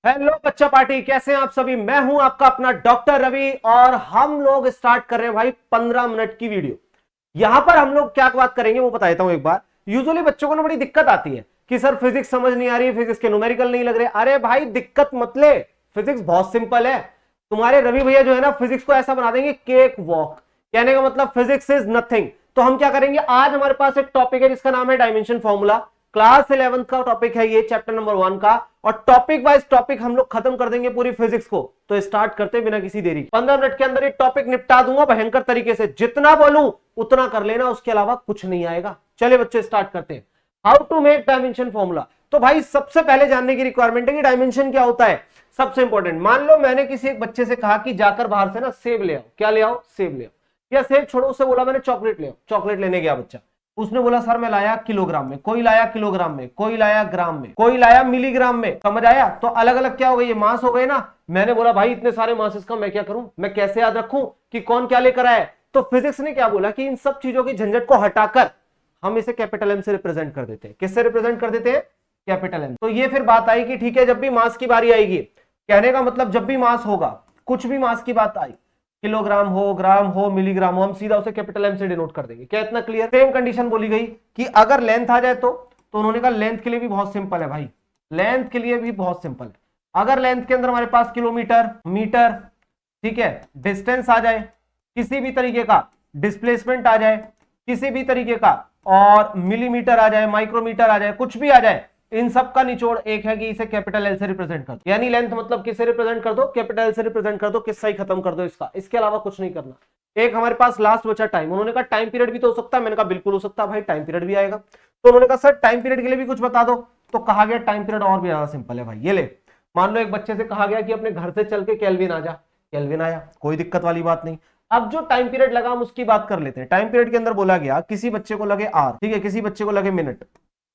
Hello बच्चा party, कैसे हैं आप सभी। मैं हूं आपका अपना डॉक्टर रवि और हम लोग स्टार्ट कर रहे हैं भाई 15 मिनट की वीडियो। यहां पर हम लोग क्या बात करेंगे वो बता देता हूं एक बार। यूजुअली बच्चों को ना बड़ी दिक्कत आती है कि सर फिजिक्स समझ नहीं आ रही, फिजिक्स के न्यूमेरिकल नहीं लग रहे। अरे भाई दिक्कत मत ले, फिजिक्स बहुत सिंपल है। तुम्हारे रवि भैया जो है ना फिजिक्स को ऐसा बना देंगे केक वॉक। कहने का मतलब फिजिक्स इज नथिंग। तो हम क्या करेंगे, आज हमारे पास एक टॉपिक है जिसका नाम है डायमेंशन फॉर्मूला। क्लास 11 का टॉपिक है ये, चैप्टर नंबर 1 का। और टॉपिक वाइज टॉपिक हम लोग खत्म कर देंगे पूरी फिजिक्स को। तो स्टार्ट करते बिना किसी देरी, 15 मिनट के अंदर ये टॉपिक निपटा दूंगा भयंकर तरीके से। जितना बोलूं उतना कर लेना, उसके अलावा कुछ नहीं आएगा। चले बच्चे स्टार्ट करते हैं। How to make dimension formula. तो भाई सबसे पहले जानने की रिक्वायरमेंट है कि डायमेंशन क्या होता है। सबसे इंपॉर्टेंट, मान लो मैंने किसी एक बच्चे से कहा कि जाकर बाहर से ना सेब ले आओ। क्या ले आओ? सेब ले आओ। या सेब छोड़ो, उससे बोला मैंने चॉकलेट ले आओ। चॉकलेट लेने गया बच्चा, उसने बोला सर मैं लाया किलोग्राम में, कोई लाया किलोग्राम में, कोई लाया ग्राम में, कोई लाया मिलीग्राम में। समझ आया? तो अलग अलग क्या हो गए, ये मास हो गए ना। मैंने बोला भाई इतने सारे मासेस का मैं क्या करूं, मैं कैसे याद रखूं कि कौन क्या लेकर आया। तो फिजिक्स ने क्या बोला कि इन सब चीजों की झंझट को हटाकर हम इसे कैपिटल एम से रिप्रेजेंट कर देते हैं। किससे रिप्रेजेंट कर देते हैं? Capital M. तो ये फिर बात आई कि ठीक है, जब भी मास की बारी आएगी, कहने का मतलब जब भी मास होगा, कुछ भी मास की बात आई, किलोग्राम हो, ग्राम हो, मिलीग्राम हो, हम सीधा उसे कैपिटल एम से डिनोट कर देंगे। क्या इतना क्लियर? सेम कंडीशन बोली गई कि अगर लेंथ आ जाए तो उन्होंने कहा लेंथ के लिए भी बहुत सिंपल है भाई, लेंथ के लिए भी बहुत सिंपल है। अगर लेंथ के अंदर हमारे पास किलोमीटर, मीटर, ठीक है, डिस्टेंस आ जाए किसी भी तरीके का, डिस्प्लेसमेंट आ जाए किसी भी तरीके का, और मिलीमीटर आ जाए, माइक्रोमीटर आ जाए, कुछ भी आ जाए, इन सब का निचोड़ एक है कि इसे कैपिटल एल से रिप्रेजेंट कर दो। यानी लेंथ मतलब किससे रिप्रेजेंट कर दो? कैपिटल एल से रिप्रेजेंट कर दो। किससे ही खत्म कर दो इसका, इसके अलावा कुछ नहीं करना। एक हमारे पास लास्ट बचा टाइम। उन्होंने कहा टाइम पीरियड भी तो हो सकता है। मैंने कहा बिल्कुल हो सकता है भाई, टाइम पीरियड भी आएगा। तो उन्होंने कहा सर टाइम पीरियड के लिए भी कुछ बता दो। तो कहा गया टाइम पीरियड और भी ज्यादा सिंपल है भाई। ये ले, मान लो एक बच्चे से कहा गया कि अपने घर से चल के केल्विन आ जा। केल्विन आया, कोई दिक्कत वाली बात नहीं। अब जो टाइम पीरियड लगा हम उसकी बात कर लेते हैं। टाइम पीरियड के अंदर बोला गया किसी बच्चे को लगे आर, ठीक है, किसी बच्चे को लगे मिनट।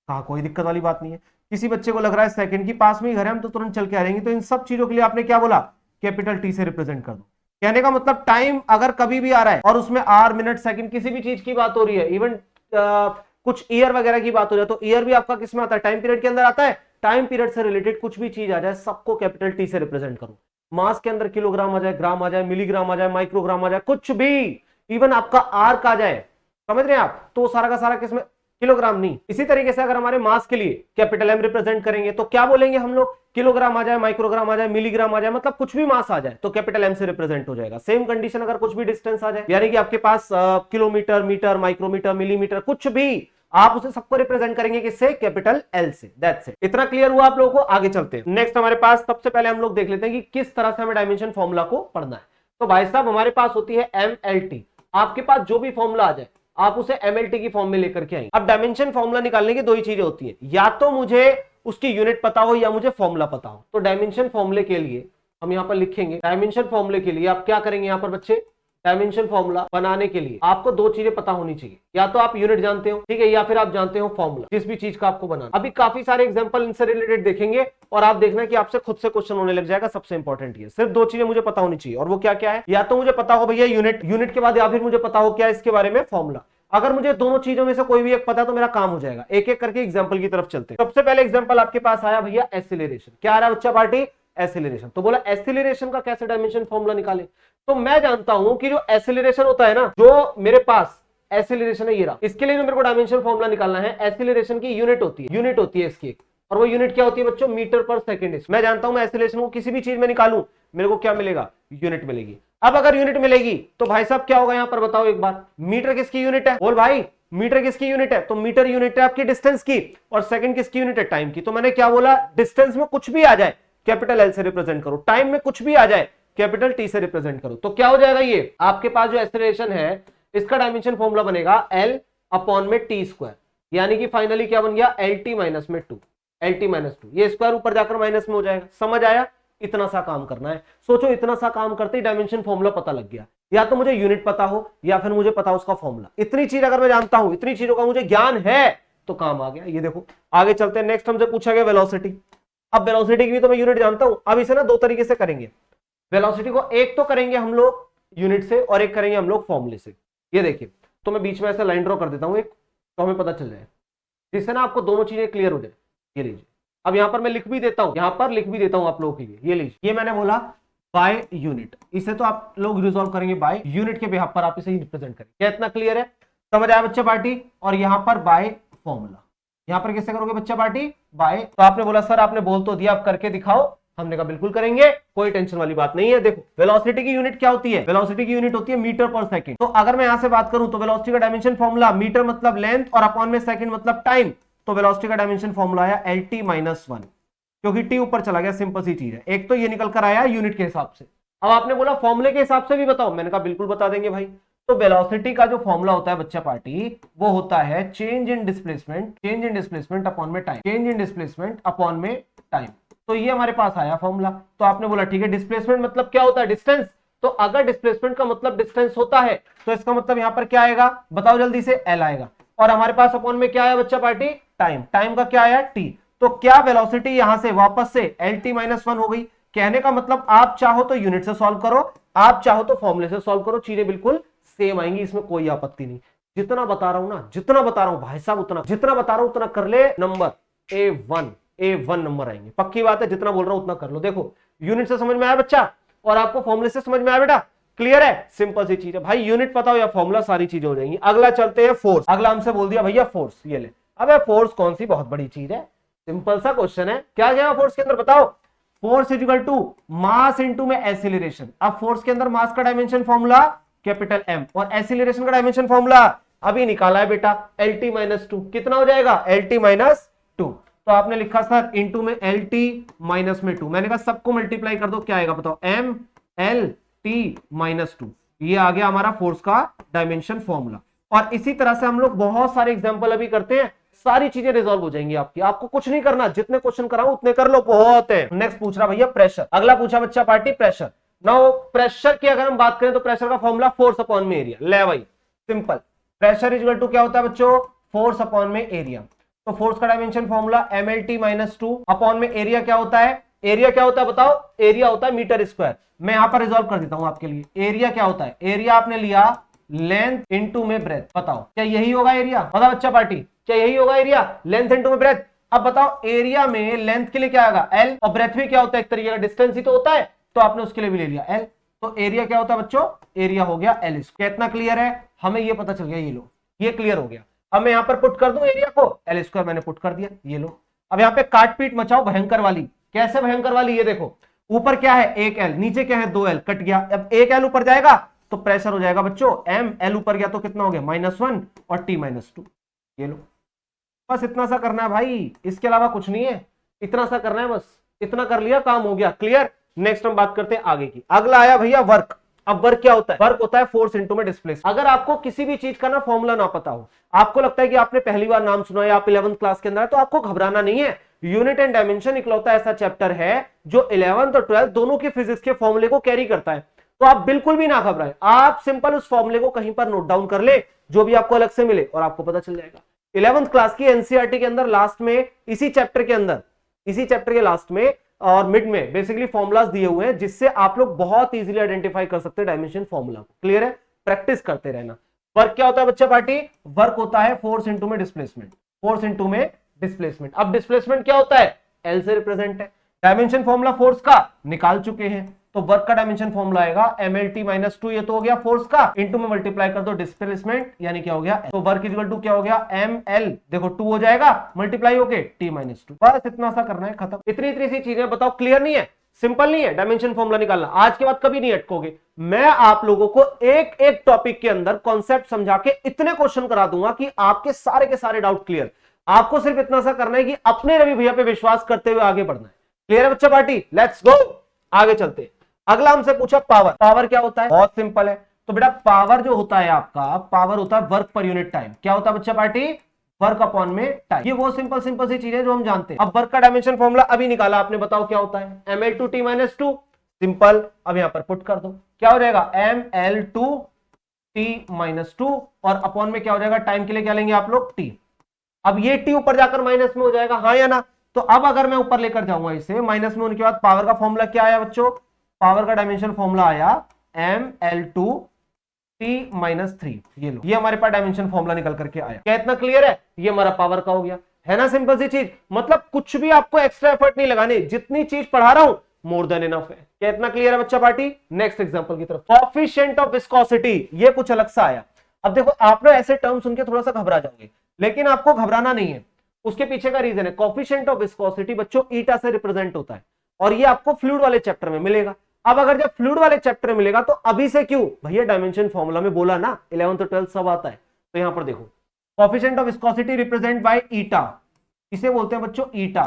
कहा कोई दिक्कत वाली बात नहीं है। किसी बच्चे को लग रहा है सेकंड, की पास में ही घर है, हम तो तुरंत चल के आ जाएंगे। तो इन सब चीजों के लिए आपने क्या बोला? कैपिटल टी से रिप्रेजेंट कर दो। कहने का मतलब टाइम अगर कभी भी आ रहा है और उसमें आर, मिनट, सेकंड, किसी भी चीज की बात हो रही है, इवन कुछ ईयर वगैरह की बात हो जाए, तो ईयर भी आपका किसमें आता है? टाइम पीरियड के अंदर आता है। टाइम पीरियड से रिलेटेड कुछ भी चीज आ जाए, सबको कैपिटल टी से रिप्रेजेंट करो। मास के अंदर किलोग्राम आ जाए, ग्राम आ जाए, मिलीग्राम आ जाए, माइक्रोग्राम आ जाए, कुछ भी, इवन आपका आर्क आ जाए, समझ रहे हैं आप, तो सारा का सारा किसमें? किलोग्राम नहीं। इसी तरीके से अगर हमारे मास के लिए कैपिटल एम रिप्रेजेंट करेंगे तो क्या बोलेंगे हम लोग? किलोग्राम आ जाए, माइक्रोग्राम आ जाए, मिलीग्राम आ जाए, मतलब कुछ भी मास आ जाए तो कैपिटल एम से रिप्रेजेंट हो जाएगा। सेम कंडीशन अगर कुछ भी डिस्टेंस आ जाए, यानी कि आपके पास किलोमीटर, मीटर, माइक्रोमीटर, मिलीमीटर, कुछ भी, आप उसे सबको रिप्रेजेंट करेंगे किससे? कैपिटल एल से। That's it. इतना क्लियर हुआ आप लोगों को? आगे चलते हैं। नेक्स्ट हमारे पास सबसे पहले हम लोग देख लेते हैं कि किस तरह से हमें डायमेंशन फॉर्मूला को पढ़ना है। तो भाई साहब हमारे पास होती है एमएलटी। आपके पास जो भी फॉर्मूला आ जाए आप उसे एमएलटी की फॉर्म में लेकर के आएंगे। अब डायमेंशन फॉर्मूला निकालने की दो ही चीजें होती है, या तो मुझे उसकी यूनिट पता हो या मुझे फॉर्मूला पता हो। तो डायमेंशन फॉर्मूले के लिए हम यहां पर लिखेंगे, डायमेंशन फॉर्मूले के लिए आप क्या करेंगे यहां पर बच्चे? डायमेंशन फॉर्मूला बनाने के लिए आपको दो चीजें पता होनी चाहिए, या तो आप यूनिट जानते हो, ठीक है, या फिर आप जानते हो फॉर्मूला, जिस भी चीज का आपको बनाना। अभी काफी सारे एग्जांपल इनसे रिलेटेड देखेंगे और आप देखना कि आपसे खुद से क्वेश्चन होने लग जाएगा। सबसे इंपॉर्टेंट ये सिर्फ दो चीजें मुझे पता होनी चाहिए, और वो क्या क्या है? या तो मुझे पता हो भैया यूनिट, यूनिट के बाद या फिर मुझे पता हो क्या इसके बारे में? फॉर्मूला। अगर मुझे दोनों चीजों में से कोई भी एक पता है तो मेरा काम हो जाएगा। एक एक करके एग्जांपल की तरफ चलते हैं। सबसे पहले एग्जांपल आपके पास आया भैया एसिलेरेशन। क्या आ रहा है बच्चा पार्टी? एसिलेरेशन। तो बोला एसिलेरेशन का कैसे डायमेंशन फॉर्मूला निकाले? तो मैं जानता हूं कि जो एसिलेरेशन होता है ना, जो मेरे पास एसिलेरेशन है ये रहा, इसके लिए जो मेरे को डायमेंशन फॉर्मूला निकालना है, एसिलेरेशन की यूनिट होती है, यूनिट होती है इसकी एक, और वो यूनिट क्या होती है बच्चों? मीटर पर सेकंड। मैं जानता हूं मैं एसिलेरेशन को किसी भी चीज में निकालूं, मेरे को क्या मिलेगा? यूनिट मिलेगी। अब अगर यूनिट मिलेगी तो भाई साहब क्या होगा यहां पर बताओ एक बार? मीटर किसकी यूनिट है? बोल भाई, मीटर किसकी यूनिट है? तो मीटर यूनिट है आपकी डिस्टेंस की, और सेकंड किसकी यूनिट है? टाइम की। तो मैंने क्या बोला? डिस्टेंस में कुछ भी आ जाए कैपिटल एल से रिप्रेजेंट करो, टाइम में कुछ भी आ जाए कैपिटल टी से रिप्रेजेंट करो। तो क्या हो जाएगा? ये आपके पास जो एक्सेलरेशन है इसका डायमेंशन फॉर्मूला बनेगा एल अपॉन में टी स्क्वायर, यानी कि फाइनली क्या बन गया? एल टी माइनस में two, L T minus two, ये स्क्वायर ऊपर जाकर माइनस में हो जाएगा। समझ आया? इतना सा काम करना है। सोचो इतना सा काम करते ही डायमेंशन फॉर्मूला पता लग गया। या तो मुझे यूनिट पता हो या फिर मुझे पता हो उसका फॉर्मूला। इतनी चीज अगर मैं जानता हूं, इतनी चीजों का मुझे ज्ञान है तो काम आ गया। ये देखो आगे चलते हैं। नेक्स्ट हमसे पूछा गया वेलोसिटी। अब वेलोसिटी की भी तो मैं यूनिट जानता हूं। अब इसे ना दो तरीके से करेंगे वेलोसिटी को, एक तो करेंगे हम लोग यूनिट से और एक करेंगे हम लोग फॉर्मूले से। ये देखिए, तो मैं बीच में ऐसे लाइन ड्रॉ कर देता हूं एक, तो हमें पता चल जाए, जिससे ना आपको दोनों चीजें क्लियर हो जाए। ये लीजिए, अब यहां पर मैं लिख भी देता हूं, यहां पर लिख भी देता हूं आप लोगों के लिए, ये लीजिए, ये मैंने बोला बाय यूनिट, इसे तो आप लोग रिजॉल्व करेंगे बाय यूनिट के बिहाफ पर, आप इसे ही रिप्रेजेंट करेंगे। क्या इतना क्लियर है? समझ आया बच्चा पार्टी? और यहां पर बाय फॉर्मूला, यहां पर कैसे करोगे बच्चा पार्टी? बाय। तो आपने बोला सर आपने बोल तो दिया, आप करके दिखाओ। हमने कहा बिल्कुल करेंगे, कोई टेंशन वाली बात नहीं है। देखो वेलोसिटी की यूनिट क्या होती है? वेलोसिटी की यूनिट होती है मीटर पर सेकंड। तो अगर मैं यहां से बात करूं तो वेलोसिटी का डायमेंशन फॉर्मूला, मीटर मतलब लेंथ और अपॉन में सेकंड मतलब टाइम, तो वेलोसिटी का डायमेंशन फॉर्मूला आया LT - 1, क्योंकि टी ऊपर चला गया, सिंपल सी चीज है। एक तो ये निकल कर आया यूनिट के हिसाब से। अब आपने बोला फॉर्मूले के हिसाब से भी बताओ, मैंने कहा बिल्कुल बता देंगे भाई। तो वेलोसिटी का जो फॉर्मूला होता है बच्चा पार्टी, वो होता है चेंज इन डिस्प्लेसमेंट अपॉन में time, change in displacement upon में टाइम। तो ये हमारे पास आया फॉर्मूला। तो आपने बोला ठीक है, डिस्प्लेसमेंट मतलब क्या होता है? डिस्टेंस। तो अगर डिस्प्लेसमेंट का मतलब डिस्टेंस होता है तो इसका मतलब यहां पर क्या आएगा? बताओ जल्दी से, L आएगा। और हमारे पास अपॉन में क्या आया बच्चा पार्टी? टाइम। टाइम का क्या आया? T। तो क्या वेलोसिटी यहां से वापस से LT - 1 हो गई? कहने का मतलब आप चाहो तो यूनिट से सॉल्व करो, आप चाहो तो फॉर्मूले से सॉल्व करो, चीजें बिल्कुल सेम आएंगी, इसमें कोई आपत्ति नहीं। जितना बता रहा हूं ना, जितना बता रहा हूं भाई साहब, उतना जितना बता रहा हूं उतना कर ले, नंबर A1 नंबर आएंगे। पक्की बात है, जितना बोल रहा हूं उतना कर लो। देखो यूनिट से समझ में आया बच्चा, और आपको फॉर्मूले से समझ में आया बेटा? क्लियर है? सिंपल सी चीज है भाई, यूनिट पता हो या फॉर्मूला, सारी चीजें हो जाएंगी। अगला चलते हैं फोर्स। अगला हमसे बोल दिया भैया फोर्स, ये ले। अब फोर्स कौन सी बहुत बड़ी चीज है, सिंपल सा क्वेश्चन है। क्या क्या फोर्स के अंदर बताओ? Force equal to mass into में एक्सीलरेशन। अब फोर्स के अंदर मास का डायमेंशन फॉर्मूला कैपिटल M, और एक्सीलरेशन का डायमेंशन फॉर्मूला अभी निकाला है बेटा, LT - 2। कितना हो जाएगा? LT - 2। तो आपने लिखा सर इनटू में LT - 2। मैंने कहा सबको मल्टीप्लाई कर दो, क्या आएगा बताओ? MLT - 2। ये आ गया हमारा फोर्स का डायमेंशन फॉर्मूला। और इसी तरह से हम लोग बहुत सारे एग्जांपल अभी करते हैं, सारी चीजें रिजॉल्व हो जाएंगी आपकी। आपको कुछ नहीं करना, जितने क्वेश्चन कराऊं उतने कर लो, बहुत है। नेक्स्ट पूछ रहा भैया प्रेशर। अगला पूछा बच्चा पार्टी प्रेशर। नाउ प्रेशर की अगर हम बात करें तो प्रेशर का फॉर्मूला फोर्स अपॉन में एरिया। ले भाई सिंपल, प्रेशर इक्वल टू क्या होता है बच्चों? फोर्स अपॉन में एरिया। तो फोर्स का डायमेंशन फॉर्मूला MLT - 2 अपॉन में एरिया क्या होता है? एरिया क्या होता है बताओ? एरिया होता है मीटर स्क्वायर। मैं यहां पर रिजॉल्व कर देता हूं आपके लिए। एरिया क्या होता है? एरिया आपने लिया लेंथ इनटू में ब्रेथ। बताओ क्या यही होगा एरिया? बताओ बच्चा पार्टी, क्या यही होगा एरिया? लेंथ इनटू में ब्रेथ। अब बताओ एरिया में लेंथ के लिए क्या आएगा? L, और ब्रेथ भी क्या होता है? एक तरीके का डिस्टेंस ही तो होता है, तो आपने उसके लिए भी ले लिया L। तो एरिया क्या होता है बच्चों? एरिया हो गया L। कितना क्लियर है? हमें ये पता चल गया, ये लो, ये क्लियर हो गया। अब मैं यहां पर पुट कर दूं एरिया को, L² मैंने पुट कर दिया, ये लो। अब यहां पे काट पीट मचाओ भयंकर वाली। कैसे भयंकर वाली? ये देखो, ऊपर क्या है? 1 L, नीचे क्या है? 2 L, कट गया। अब 1 L ऊपर जाएगा तो प्रेशर हो जाएगा बच्चों M, L ऊपर गया तो कितना हो गया? -1 और T - 2। ये लो, बस इतना सा करना है भाई, इसके अलावा कुछ नहीं है। इतना सा करना है बस, इतना कर लिया, काम हो गया। क्लियर? नेक्स्ट हम बात करते हैं आगे की। अगला आया भैया वर्क। अब वर्क क्या होता है? वर्क होता है फोर्स इनटू में डिस्प्लेसमेंट। अगर आपको किसी भी चीज का ना फॉर्मूला ना पता हो, आपको लगता है कि आपने पहली बार नाम सुना है, आप 11th क्लास के अंदर है, तो आपको घबराना नहीं है। यूनिट एंड डायमेंशन इकलौता ऐसा चैप्टर है जो 11th और 12th दोनों के फिजिक्स के फॉर्मूले को कैरी करता है। तो आप बिल्कुल भी ना घबराएं, आप सिंपल उस फॉर्मूले को कहीं पर नोट डाउन कर ले, जो भी आपको अलग से मिले, और आपको पता चल जाएगा। 11th क्लास की एनसीईआरटी के अंदर लास्ट में, इसी चैप्टर के अंदर, इसी चैप्टर के लास्ट में और मिड में बेसिकली फॉर्मुलाज दिए हुए हैं, जिससे आप लोग बहुत इजीली आइडेंटिफाई कर सकते हैं डायमेंशन फॉर्मूला को। क्लियर है? प्रैक्टिस करते रहना। वर्क क्या होता है बच्चा पार्टी? वर्क होता है फोर्स इनटू में डिस्प्लेसमेंट, फोर्स इनटू में डिस्प्लेसमेंट। अब डिस्प्लेसमेंट क्या होता है? L से रिप्रेजेंट है। डायमेंशन फॉर्मूला फोर्स का निकाल चुके हैं, तो वर्क का डायमेंशन फॉर्मूला आएगा MLT - 2, ये तो हो गया फोर्स का, इनटू में मल्टीप्लाई कर दो डिस्प्लेसमेंट, यानी क्या हो गया? तो वर्क इक्वल टू क्या हो गया? ML, देखो 2 हो जाएगा मल्टीप्लाई होके T - 2। बस इतना सा करना है, खत्म। इतनी इतनी सी चीजें बताओ, क्लियर नहीं है? सिंपल नहीं है डायमेंशन फॉर्मूला निकालना? आज के बाद कभी नहीं अटकोगे। मैं आप लोगों को एक एक टॉपिक के अंदर कॉन्सेप्ट समझा के इतने क्वेश्चन करा दूंगा कि आपके सारे डाउट क्लियर। आपको सिर्फ इतना सा करना है कि अपने रवि भैया पे विश्वास करते हुए आगे बढ़ना है। क्लियर है बच्चा पार्टी? लेट्स गो, आगे चलते हैं। अगला हमसे पूछा पावर। पावर क्या होता है? बहुत सिंपल है। तो बेटा पावर जो होता है आपका, पावर होता है वर्क पर यूनिट टाइम। क्या होता है बच्चा पार्टी? वर्क अपॉन में टाइम। ये वो सिंपल सी चीजें जो हम जानते हैं। अब वर्क का डायमेंशन फॉर्मूला अभी निकाला आपने, बताओ क्या होता है? ML/T - 2। सिंपल, अब यहां पर पुट कर दो, क्या हो जाएगा? ML/T - 2, और अपॉन में क्या हो जाएगा? टाइम के लिए क्या लेंगे आप लोग? T। अब ये T ऊपर जाकर माइनस में हो जाएगा, हाँ या ना? तो अब अगर मैं ऊपर लेकर जाऊंगा इसे, माइनस में होने के बाद पावर का फॉर्मूला क्या आया बच्चों? पावर का डायमेंशन फॉर्मूला आया ML/T - 3। ये लो, ये हमारे पास डायमेंशन फॉर्मूला निकल करके आया। क्या इतना क्लियर है? ये हमारा पावर का हो गया। है ना सिंपल सी चीज। मतलब कुछ भी आपको एक्स्ट्रा एफर्ट नहीं लगाने, जितनी चीज पढ़ा रहा हूं मोर देन इनफ है। क्या इतना क्लियर है बच्चा पार्टी? नेक्स्ट एग्जांपल की तरफ। कोएफिशिएंट ऑफ विस्कोसिटी, ये कुछ अलग सा आया। अब देखो आप ना ऐसे टर्म सुन के थोड़ा सा घबरा जाओगे, लेकिन आपको घबराना नहीं है, उसके पीछे का रीजन है। कोएफिशिएंट ऑफ विस्कोसिटी बच्चों ईटा से रिप्रेजेंट होता है, और ये आपको फ्लूइड वाले चैप्टर में मिलेगा। अब अगर जब फ्लूइड वाले चैप्टर में मिलेगा तो अभी से क्यों भैया, डायमेंशन फॉर्मूला में बोला ना 11th और 12th सब आता है। तो यहां पर देखो coefficient of viscosity represent by ईटा, इसे बोलते हैं बच्चों ईटा।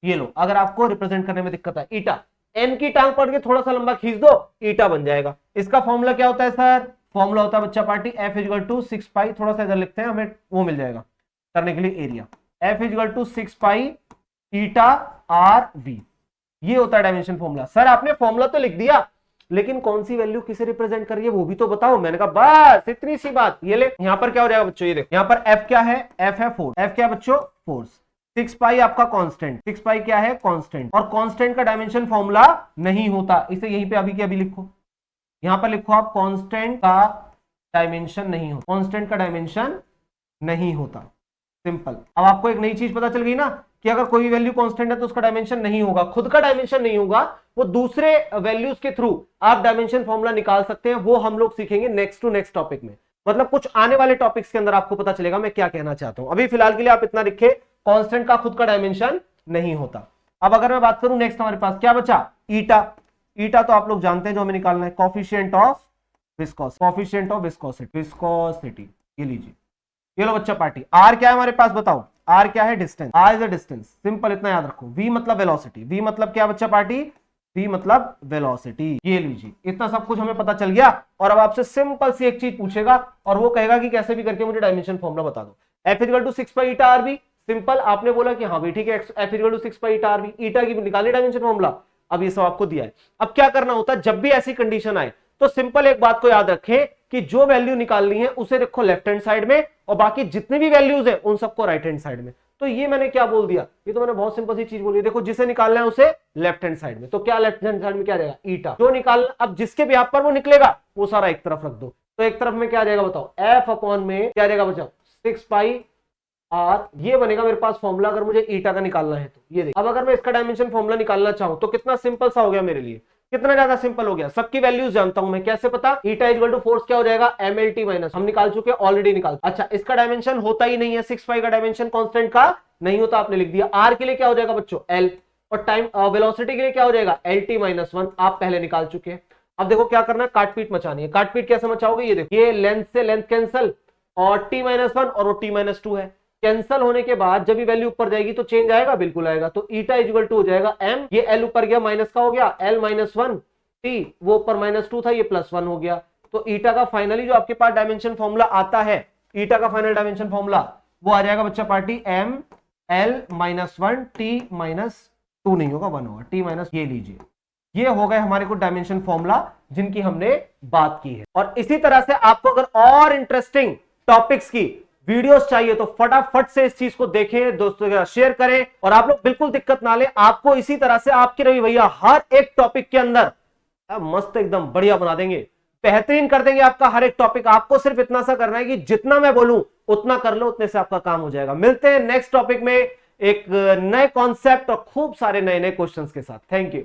ये लो, अगर आपको रिप्रेजेंट करने में दिक्कत है, ईटा एन की टांग पकड़ के थोड़ा सा लंबा खींच दो, ईटा बन जाएगा। इसका फॉर्मूला क्या होता है सर? फॉर्मूला होता है बच्चा पार्टी एफ इक्वल टू 6 पाई, थोड़ा सा इधर लिखते हैं, हमें वो मिल जाएगा करने के लिए area. F equal to 6 pi eta R V, ये होता है डायमेंशन फॉर्मूला। सर आपने फॉर्मूला तो लिख दिया, लेकिन कौन सी वैल्यू किसे रिप्रेजेंट कर रही है वो भी तो बताओ। मैंने कहा बस इतनी सी बात। ये ले, यहां पर क्या हो जाएगा बच्चों, ये देखो यहां पर एफ क्या है? एफ है फोर्स। एफ क्या है बच्चों? फोर्स। 6 पाई आपका कांस्टेंट, 6 पाई क्या है? कांस्टेंट। और कांस्टेंट का डायमेंशन फॉर्मूला नहीं होता, इसे यहीं पे अभी के अभी लिखो, यहां पर लिखो आप कांस्टेंट का डायमेंशन नहीं होता, कांस्टेंट का डायमेंशन नहीं होता। सिंपल। अब आपको एक नई चीज पता चल गई ना कि अगर कोई भी वैल्यू कांस्टेंट है तो उसका डायमेंशन नहीं होगा, खुद का डायमेंशन नहीं होगा, वो दूसरे वैल्यूज के थ्रू आप डायमेंशन फॉर्मूला निकाल सकते हैं। वो हम लोग सीखेंगे नेक्स्ट टू नेक्स्ट टॉपिक में। मतलब कुछ आने वाले टॉपिक्स के अंदर आपको पता चलेगा मैं क्या कहना चाहता हूं। अभी फिलहाल के लिए आप इतना लिखे, कांस्टेंट का खुद का डायमेंशन नहीं होता। अब अगर मैं बात करूं नेक्स्ट, हमारे पास क्या बचा? ईटा। ईटा तो आप लोग जानते हैं जो हमें निकालना है, coefficient of viscosity, coefficient of viscosity, viscosity. ये लीजिए, ये लो बच्चा पार्टी। आर क्या है हमारे पास बताओ? आर क्या है? Distance. R is a distance, simple इतना याद रखो। वी मतलब वेलोसिटी, वी मतलब क्या बच्चा पार्टी? वी मतलब वेलोसिटी। ये लीजिए, इतना सब कुछ हमें पता चल गया। और अब आपसे सिंपल सी एक चीज पूछेगा और वो कहेगा कि कैसे भी करके मुझे डायमेंशन फॉर्मूला बता दो। F equal to 6 pi eta R B. Simple, आपने बोला कि हाँ भाई ठीक है, F equal to 6 pi eta R B, eta की निकाली डायमेंशन फॉर्मूला। अब ये सब आपको दिया है। अब क्या करना होता है जब भी ऐसी कंडीशन आए तो सिंपल एक बात को याद रखें कि जो वैल्यू निकालनी है उसे रखो लेफ्ट हैंड साइड में, और बाकी जितनी भी वैल्यूज है उन सबको राइट हैंड साइड में। तो ये मैंने क्या बोल दिया? ये तो मैंने बहुत सिंपल सी चीज बोली। देखो जिसे निकालना है उसे लेफ्ट हैंड साइड में, तो क्या लेफ्ट हैंड साइड में क्या रहेगा? ईटा। जो निकालना, अब जिसके भी आप पर वो निकलेगा वो सारा एक तरफ रख दो। तो एक तरफ में क्या आ जाएगा बताओ? एफ अपॉन में क्या रहेगा बच्चा? 6 पाई आर। ये बनेगा मेरे पास फॉर्मूला अगर मुझे ईटा का निकालना है तो। ये देखो, अब अगर मैं इसका डायमेंशन फॉर्मूला निकालना चाहूं तो कितना सिंपल सा हो गया मेरे लिए, कितना ज्यादा सिंपल हो गया। सबकी वैल्यूज जानता हूं मैं, कैसे पता? ईटा इक्वल टू फोर्स क्या हो जाएगा? mlt माइनस, हम निकाल चुके हैं ऑलरेडी निकाल। अच्छा, इसका डायमेंशन होता ही नहीं है, 6 पाई का डायमेंशन कांस्टेंट का नहीं होता, आपने लिख दिया। आर के लिए क्या हो जाएगा बच्चों? एल। और टाइम वेलोसिटी के लिए क्या हो जाएगा? lt माइनस 1, आप पहले निकाल चुके हैं। अब देखो क्या करना है, काटपीट मचानी है। काटपीट कैसे मचाओगे? ये देखो, ये लेंथ से लेंथ कैंसल, और t माइनस 1 और वो t माइनस 2 है। कैंसल होने के बाद जब ये वैल्यू ऊपर जाएगी तो चेंज आएगा, बिल्कुल आएगा। तो ईटा इक्वल टू हो जाएगा m, ये l ऊपर गया माइनस का हो गया, l माइनस 1 t, वो ऊपर माइनस 2 था, ये प्लस 1 हो गया। तो ईटा का फाइनली जो आपके पास डायमेंशन फॉर्मूला आता है, ईटा का फाइनल डायमेंशन फॉर्मूला वो आ जाएगा बच्चा party m l minus 1 t minus 2 नहीं होगा, 1 होगा, t माइनस। ये लीजिए, ये हो गए हमारे को डायमेंशन फॉर्मूला जिनकी हमने बात की है। और इसी तरह से आपको अगर और इंटरेस्टिंग टॉपिक्स की वीडियोस चाहिए तो फटाफट से इस चीज को देखें, दोस्तों के साथ शेयर करें। और आप लोग बिल्कुल दिक्कत ना ले, आपको इसी तरह से आपके रवि भैया हर एक टॉपिक के अंदर मस्त एकदम बढ़िया बना देंगे, बेहतरीन कर देंगे आपका हर एक टॉपिक। आपको सिर्फ इतना सा करना है कि जितना मैं बोलूं उतना कर लो, उतने से आपका काम हो जाएगा। मिलते हैं नेक्स्ट टॉपिक में एक नए कॉन्सेप्ट और खूब सारे नए नए क्वेश्चंस के साथ। Thank you.